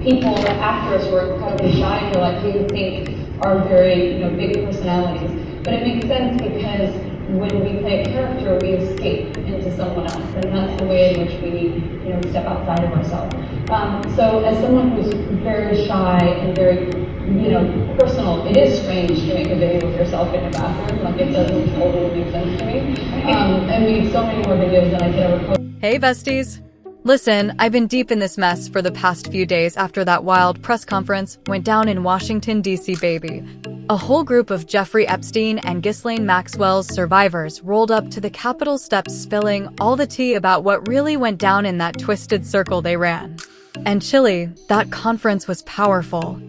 people, the actors who are incredibly shy, and like who you think are very, big personalities. But it makes sense because when we play a character, we escape into someone else, and that's the way in which we, step outside of ourselves. So as someone who's very shy and very, personal, it is strange to make a video with yourself in a bathroom. Like, it doesn't totally make sense to me. I made so many more videos than I could ever post. Hey besties! Listen, I've been deep in this mess for the past few days after that wild press conference went down in Washington, D.C., baby. A whole group of Jeffrey Epstein and Ghislaine Maxwell's survivors rolled up to the Capitol steps spilling all the tea about what really went down in that twisted circle they ran. And Chile, that conference was powerful.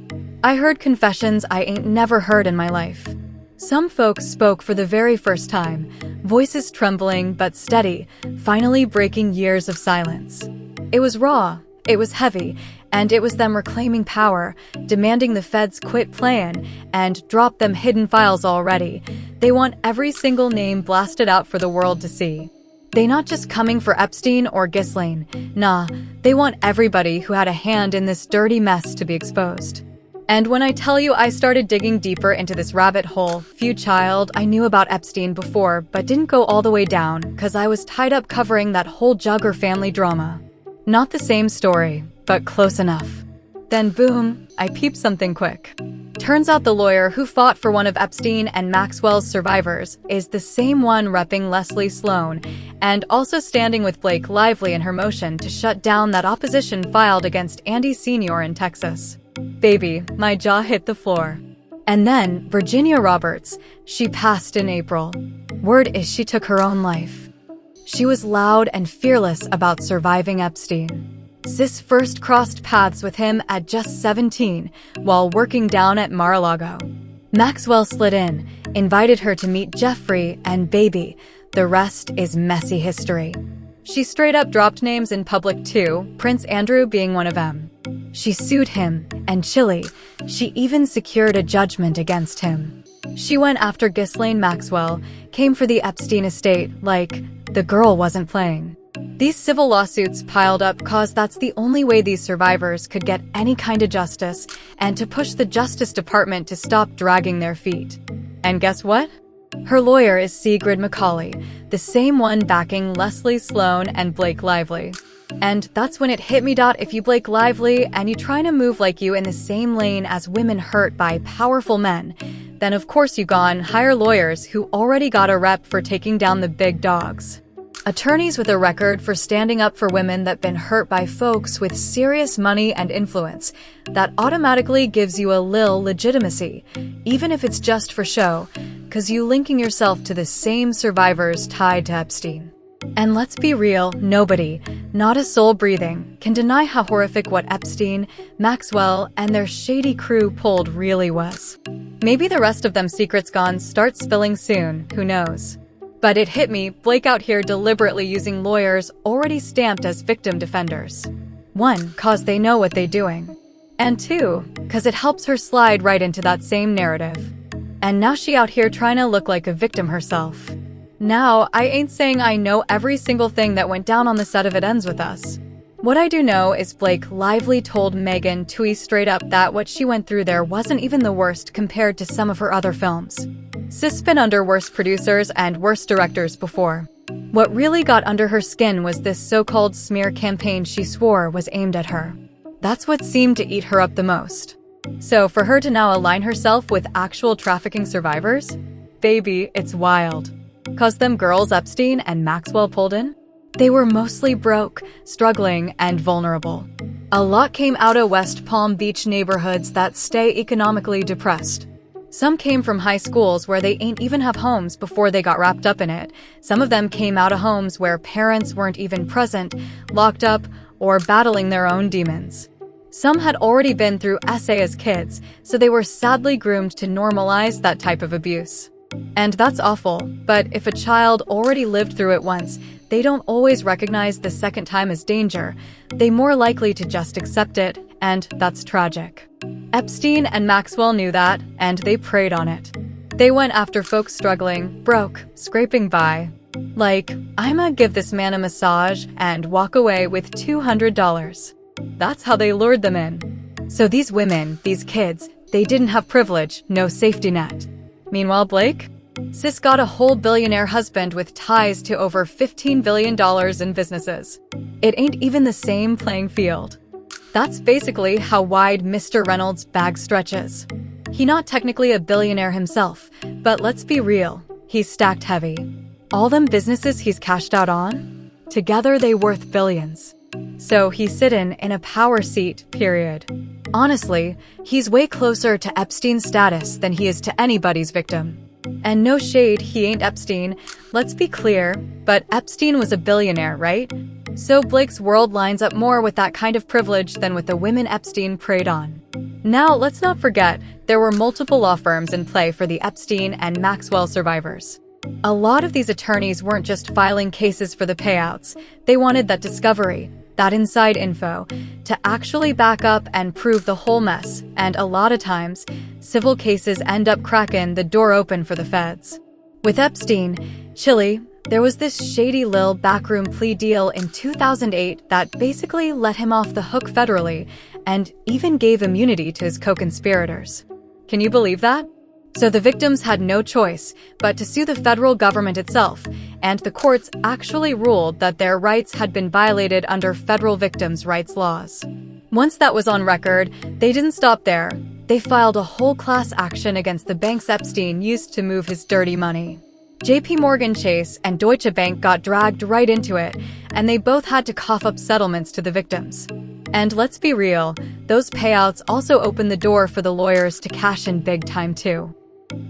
I heard confessions I ain't never heard in my life. Some folks spoke for the very first time, voices trembling but steady, finally breaking years of silence. It was raw, it was heavy, and it was them reclaiming power, demanding the feds quit playing and drop them hidden files already. They want every single name blasted out for the world to see. They not just coming for Epstein or Ghislaine, nah, they want everybody who had a hand in this dirty mess to be exposed. And when I tell you I started digging deeper into this rabbit hole, Feud child, I knew about Epstein before, but didn't go all the way down, cause I was tied up covering that whole Jugger family drama. Not the same story, but close enough. Then boom, I peeped something quick. Turns out the lawyer who fought for one of Epstein and Maxwell's survivors is the same one repping Leslie Sloan, and also standing with Blake Lively in her motion to shut down that opposition filed against Andy Sr. in Texas. Baby, my jaw hit the floor. And then, Virginia Roberts, she passed in April. Word is she took her own life. She was loud and fearless about surviving Epstein. Sis first crossed paths with him at just 17, while working down at Mar-a-Lago. Maxwell slid in, invited her to meet Jeffrey, and baby, the rest is messy history. She straight up dropped names in public too, Prince Andrew being one of them. She sued him, and Chile, she even secured a judgment against him. She went after Ghislaine Maxwell, came for the Epstein estate, like, the girl wasn't playing. These civil lawsuits piled up cause that's the only way these survivors could get any kind of justice, and to push the Justice Department to stop dragging their feet. And guess what? Her lawyer is Sigrid McCauley, the same one backing Leslie Sloan and Blake Lively. And that's when it hit me. If you Blake Lively and you trying to move like you in the same lane as women hurt by powerful men, then of course you gone hire lawyers who already got a rep for taking down the big dogs. Attorneys with a record for standing up for women that been hurt by folks with serious money and influence. That automatically gives you a lil legitimacy, even if it's just for show, cause you linking yourself to the same survivors tied to Epstein. And let's be real, nobody, not a soul breathing, can deny how horrific what Epstein, Maxwell, and their shady crew pulled really was. Maybe the rest of them secrets gone start spilling soon, who knows. But it hit me, Blake out here deliberately using lawyers already stamped as victim defenders. 1, cause they know what they doing. And 2, cause it helps her slide right into that same narrative. And now she out here trying to look like a victim herself. Now, I ain't saying I know every single thing that went down on the set of It Ends With Us. What I do know is Blake Lively told Megan Twohey straight up that what she went through there wasn't even the worst compared to some of her other films. Sis been under worse producers and worse directors before. What really got under her skin was this so-called smear campaign she swore was aimed at her. That's what seemed to eat her up the most. So for her to now align herself with actual trafficking survivors? Baby, it's wild. Cause them girls Epstein and Maxwell pulled in? They were mostly broke, struggling, and vulnerable. A lot came out of West Palm Beach neighborhoods that stay economically depressed. Some came from high schools where they ain't even have homes before they got wrapped up in it. Some of them came out of homes where parents weren't even present, locked up, or battling their own demons. Some had already been through SA as kids, so they were sadly groomed to normalize that type of abuse. And that's awful, but if a child already lived through it once, they don't always recognize the second time as danger. They more likely to just accept it, and that's tragic. Epstein and Maxwell knew that, and they preyed on it. They went after folks struggling, broke, scraping by. Like, I'ma give this man a massage and walk away with $200. That's how they lured them in. So these women, these kids, they didn't have privilege, no safety net. Meanwhile, Blake? Sis got a whole billionaire husband with ties to over $15 billion in businesses. It ain't even the same playing field. That's basically how wide Mr. Reynolds' bag stretches. He not technically a billionaire himself, but let's be real, he's stacked heavy. All them businesses he's cashed out on? Together they worth billions. So he's sitting in a power seat, period. Honestly, he's way closer to Epstein's status than he is to anybody's victim. And no shade, he ain't Epstein, let's be clear, but Epstein was a billionaire, right? So Blake's world lines up more with that kind of privilege than with the women Epstein preyed on. Now, let's not forget, there were multiple law firms in play for the Epstein and Maxwell survivors. A lot of these attorneys weren't just filing cases for the payouts, they wanted that discovery, that inside info, to actually back up and prove the whole mess, and a lot of times, civil cases end up cracking the door open for the feds. With Epstein, Chile, there was this shady lil backroom plea deal in 2008 that basically let him off the hook federally and even gave immunity to his co-conspirators. Can you believe that? So the victims had no choice but to sue the federal government itself, and the courts actually ruled that their rights had been violated under federal victims' rights laws. Once that was on record, they didn't stop there. They filed a whole class action against the banks Epstein used to move his dirty money. JP Morgan Chase and Deutsche Bank got dragged right into it, and they both had to cough up settlements to the victims. And let's be real, those payouts also opened the door for the lawyers to cash in big time too.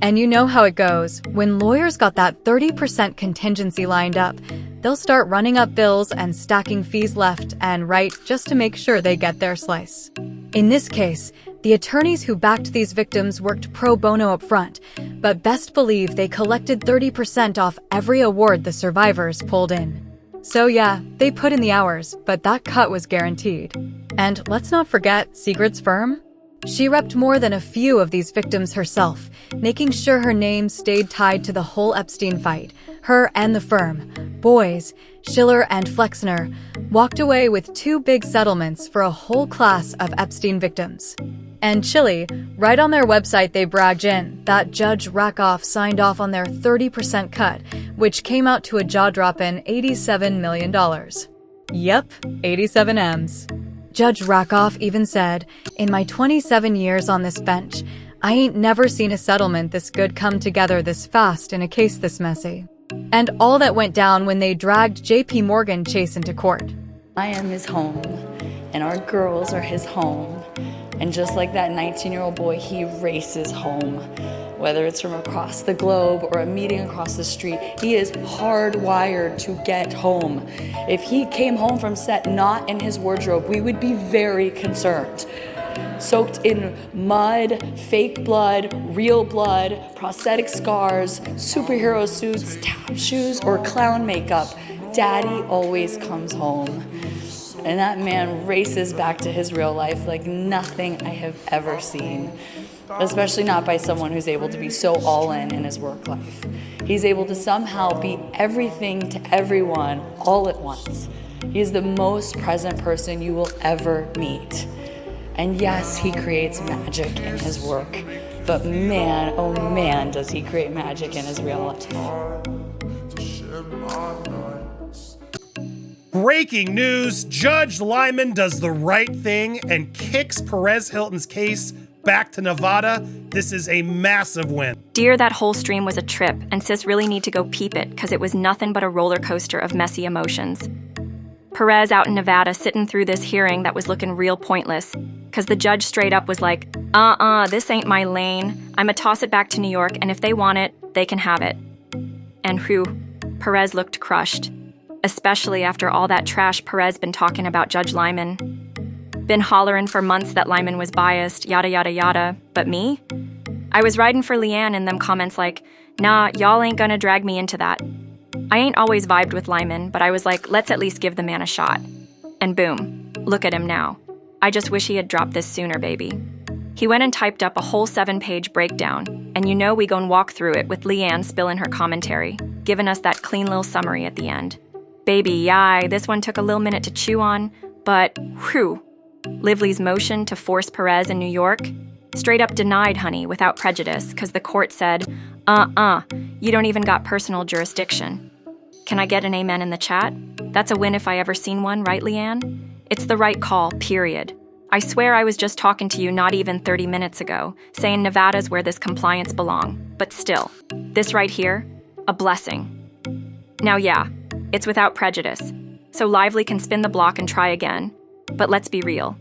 And you know how it goes. When lawyers got that 30% contingency lined up, they'll start running up bills and stacking fees left and right just to make sure they get their slice. In this case, the attorneys who backed these victims worked pro bono up front, but best believe they collected 30% off every award the survivors pulled in. So yeah, they put in the hours, but that cut was guaranteed. And let's not forget Sigrid's firm. She repped more than a few of these victims herself, making sure her name stayed tied to the whole Epstein fight. Her and the firm, boys, Schiller and Flexner, walked away with 2 big settlements for a whole class of Epstein victims. And Chile, right on their website they bragged in that Judge Rakoff signed off on their 30% cut, which came out to a jaw-dropping $87 million. Yep, 87 M's. Judge Rakoff even said, "In my 27 years on this bench, I ain't never seen a settlement this good come together this fast in a case this messy." And all that went down when they dragged JP Morgan Chase into court. I am his home, and our girls are his home. And just like that 19-year-old boy, he races home. Whether it's from across the globe or a meeting across the street, he is hardwired to get home. If he came home from set not in his wardrobe, we would be very concerned. Soaked in mud, fake blood, real blood, prosthetic scars, superhero suits, tap shoes, or clown makeup, Daddy always comes home. And that man races back to his real life like nothing I have ever seen. Especially not by someone who's able to be so all in his work life. He's able to somehow be everything to everyone all at once. He is the most present person you will ever meet. And yes, he creates magic in his work, but man, oh man, does he create magic in his real life. Breaking news, Judge Lyman does the right thing and kicks Perez Hilton's case back to Nevada. This is a massive win. Dear, that whole stream was a trip, and sis really need to go peep it, because it was nothing but a roller coaster of messy emotions. Perez out in Nevada sitting through this hearing that was looking real pointless, because the judge straight up was like, this ain't my lane. I'ma toss it back to New York, and if they want it, they can have it. And whew, Perez looked crushed, especially after all that trash Perez been talking about Judge Lyman. Been hollering for months that Lyman was biased, yada yada yada, but me? I was riding for Leanne in them comments like, nah, y'all ain't gonna drag me into that. I ain't always vibed with Lyman, but I was like, let's at least give the man a shot. And boom, look at him now. I just wish he had dropped this sooner, baby. He went and typed up a whole 7-page breakdown, and you know we gon' walk through it with Leanne spilling her commentary, giving us that clean little summary at the end. Baby, yai, this one took a little minute to chew on, but whew, Lively's motion to force Perez in New York? Straight up denied, honey, without prejudice, because the court said, you don't even got personal jurisdiction. Can I get an amen in the chat? That's a win if I ever seen one, right, Leanne? It's the right call, period. I swear I was just talking to you not even 30 minutes ago, saying Nevada's where this compliance belong. But still, this right here, a blessing. Now yeah, it's without prejudice, so Lively can spin the block and try again. But let's be real.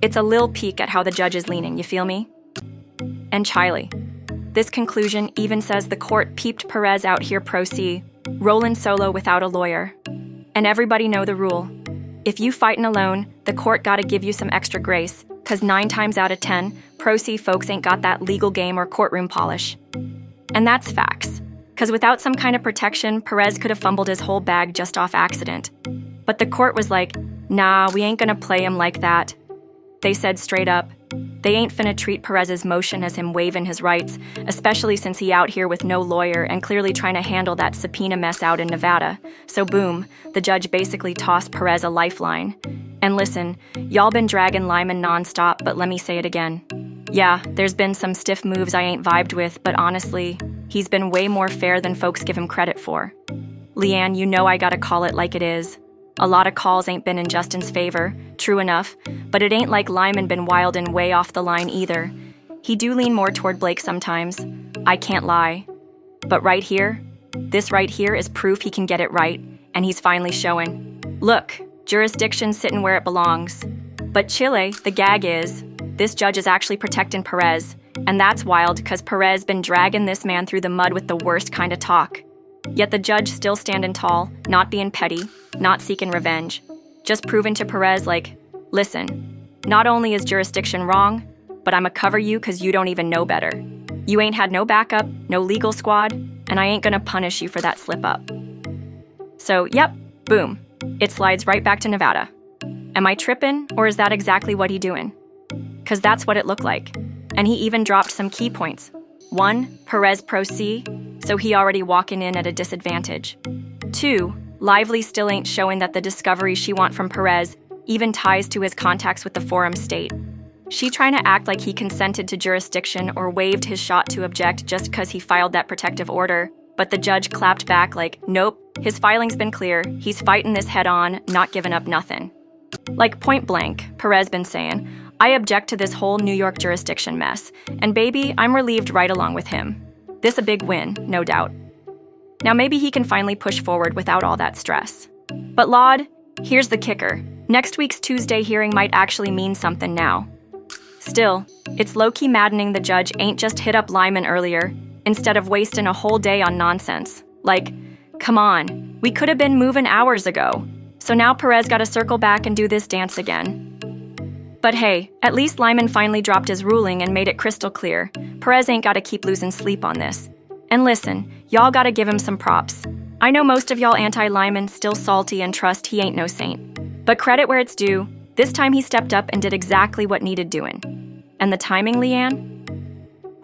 It's a lil peek at how the judge is leaning, you feel me? And Chile. This conclusion even says the court peeped Perez out here pro se, rolling solo without a lawyer. And everybody know the rule. If you fightin' alone, the court gotta give you some extra grace, cause 9 times out of 10, pro se folks ain't got that legal game or courtroom polish. And that's facts. Cause without some kind of protection, Perez could have fumbled his whole bag just off accident. But the court was like, nah, we ain't gonna play him like that. They said straight up, they ain't finna treat Perez's motion as him waiving his rights, especially since he out here with no lawyer and clearly trying to handle that subpoena mess out in Nevada. So boom, the judge basically tossed Perez a lifeline. And listen, y'all been dragging Lyman nonstop, but let me say it again. Yeah, there's been some stiff moves I ain't vibed with, but honestly, he's been way more fair than folks give him credit for. Leanne, you know I gotta call it like it is. A lot of calls ain't been in Justin's favor, true enough, but it ain't like Lyman been wild and way off the line either. He do lean more toward Blake sometimes, I can't lie. But right here, this right here is proof he can get it right, and he's finally showing. Look, jurisdiction's sitting where it belongs. But Chile, the gag is, this judge is actually protecting Perez, and that's wild because Perez been dragging this man through the mud with the worst kind of talk. Yet the judge still standing tall, not being petty, not seeking revenge, just proving to Perez like, listen, not only is jurisdiction wrong, but I'ma cover you cause you don't even know better. You ain't had no backup, no legal squad, and I ain't gonna punish you for that slip up. So, yep, boom, it slides right back to Nevada. Am I tripping, or is that exactly what he doing? Cause that's what it looked like. And he even dropped some key points. 1, Perez pro se, so he already walking in at a disadvantage. 2, Lively still ain't showing that the discovery she want from Perez even ties to his contacts with the forum state. She trying to act like he consented to jurisdiction or waived his shot to object just cause he filed that protective order, but the judge clapped back like, nope, his filing's been clear, he's fighting this head on, not giving up nothing. Like point blank, Perez been saying, I object to this whole New York jurisdiction mess, and baby, I'm relieved right along with him. This a big win, no doubt. Now maybe he can finally push forward without all that stress. But Laud, here's the kicker. Next week's Tuesday hearing might actually mean something now. Still, it's low-key maddening the judge ain't just hit up Lyman earlier, instead of wasting a whole day on nonsense. Like, come on, we could have been moving hours ago. So now Perez gotta circle back and do this dance again. But hey, at least Lyman finally dropped his ruling and made it crystal clear. Perez ain't gotta keep losing sleep on this. And listen, y'all gotta give him some props. I know most of y'all anti-Lyman still salty and trust he ain't no saint. But credit where it's due, this time he stepped up and did exactly what needed doing. And the timing, Leanne?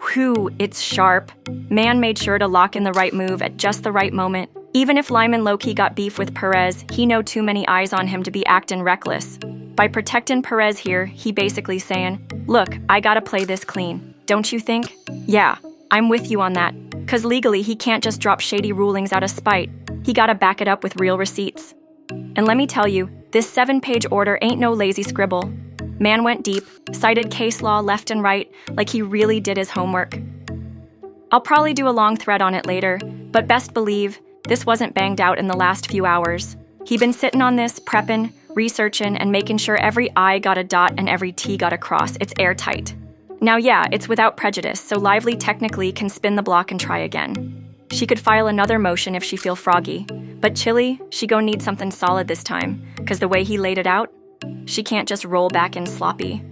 Whew, it's sharp. Man made sure to lock in the right move at just the right moment. Even if Lyman low-key got beef with Perez, he know too many eyes on him to be acting reckless. By protecting Perez here, he basically saying, look, I gotta play this clean. Don't you think? Yeah, I'm with you on that. Cause legally, he can't just drop shady rulings out of spite. He gotta back it up with real receipts. And let me tell you, this 7-page order ain't no lazy scribble. Man went deep, cited case law left and right, like he really did his homework. I'll probably do a long thread on it later, but best believe, this wasn't banged out in the last few hours. He been sitting on this, prepping, researching, and making sure every I got a dot and every T got a cross. It's airtight. Now yeah, it's without prejudice, so Lively technically can spin the block and try again. She could file another motion if she feel froggy, but Chile, she gon' need something solid this time, cause the way he laid it out, she can't just roll back in sloppy.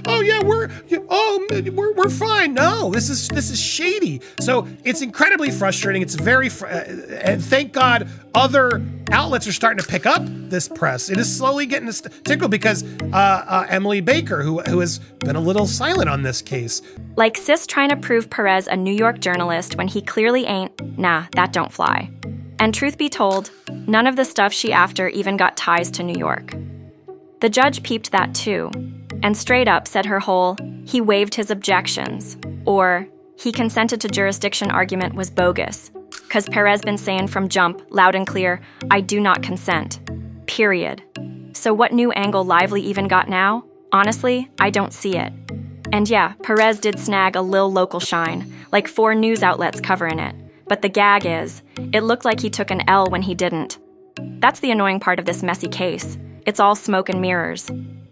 Oh yeah, we're fine. No, this is shady. So it's incredibly frustrating. It's very, and thank God other outlets are starting to pick up this press. It is slowly getting tickled because Emily Baker, who has been a little silent on this case. Like sis trying to prove Perez a New York journalist when he clearly ain't. Nah, that don't fly. And truth be told, none of the stuff she after even got ties to New York. The judge peeped that too, and straight up said her whole, he waived his objections, or he consented to jurisdiction argument was bogus, cause Perez been saying from jump, loud and clear, I do not consent. Period. So what new angle Lively even got now? Honestly, I don't see it. And yeah, Perez did snag a lil local shine, like 4 news outlets covering it. But the gag is, it looked like he took an L when he didn't. That's the annoying part of this messy case. It's all smoke and mirrors.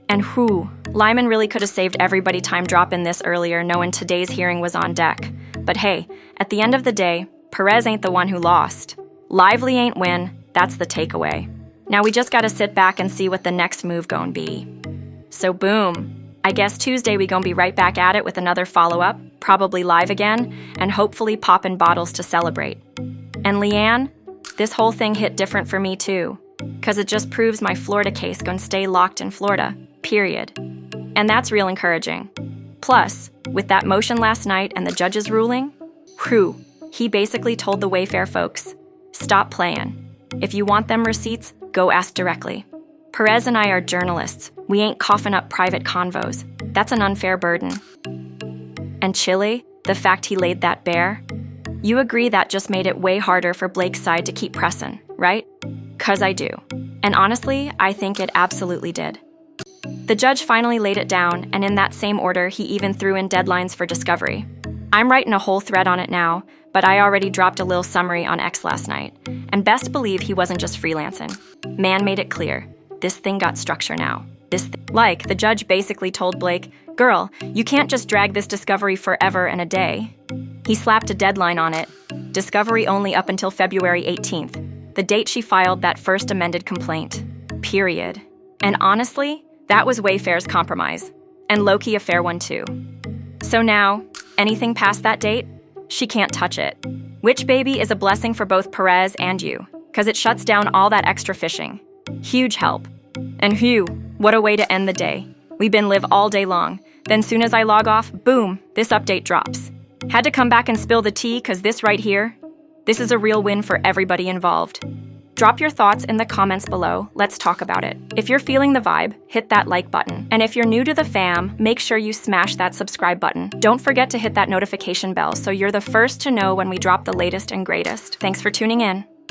And whew, Lyman really could have saved everybody time dropping this earlier knowing today's hearing was on deck. But hey, at the end of the day, Perez ain't the one who lost. Lively ain't win, that's the takeaway. Now we just gotta sit back and see what the next move gon' be. So boom. I guess Tuesday we gon' be right back at it with another follow-up, probably live again, and hopefully poppin' bottles to celebrate. And Leanne, this whole thing hit different for me too, cause it just proves my Florida case gon' stay locked in Florida, period. And that's real encouraging. Plus, with that motion last night and the judge's ruling, whew, he basically told the Wayfair folks, stop playing. If you want them receipts, go ask directly. Perez and I are journalists. We ain't coughing up private convos. That's an unfair burden. And Chile, the fact he laid that bare, you agree that just made it way harder for Blake's side to keep pressing, right? 'Cause I do. And honestly, I think it absolutely did. The judge finally laid it down, and in that same order, he even threw in deadlines for discovery. I'm writing a whole thread on it now, but I already dropped a little summary on X last night. And best believe he wasn't just freelancing. Man made it clear. This thing got structure now. Like, the judge basically told Blake, girl, you can't just drag this discovery forever and a day. He slapped a deadline on it. Discovery only up until February 18th, the date she filed that first amended complaint. Period. And honestly, that was Wayfair's compromise. And low-key a fair one too. So now, anything past that date, she can't touch it. Which baby is a blessing for both Perez and you, cause it shuts down all that extra fishing. Huge help. And phew, what a way to end the day. We been live all day long. Then soon as I log off, boom, this update drops. Had to come back and spill the tea cause this right here, this is a real win for everybody involved. Drop your thoughts in the comments below, let's talk about it. If you're feeling the vibe, hit that like button. And if you're new to the fam, make sure you smash that subscribe button. Don't forget to hit that notification bell so you're the first to know when we drop the latest and greatest. Thanks for tuning in.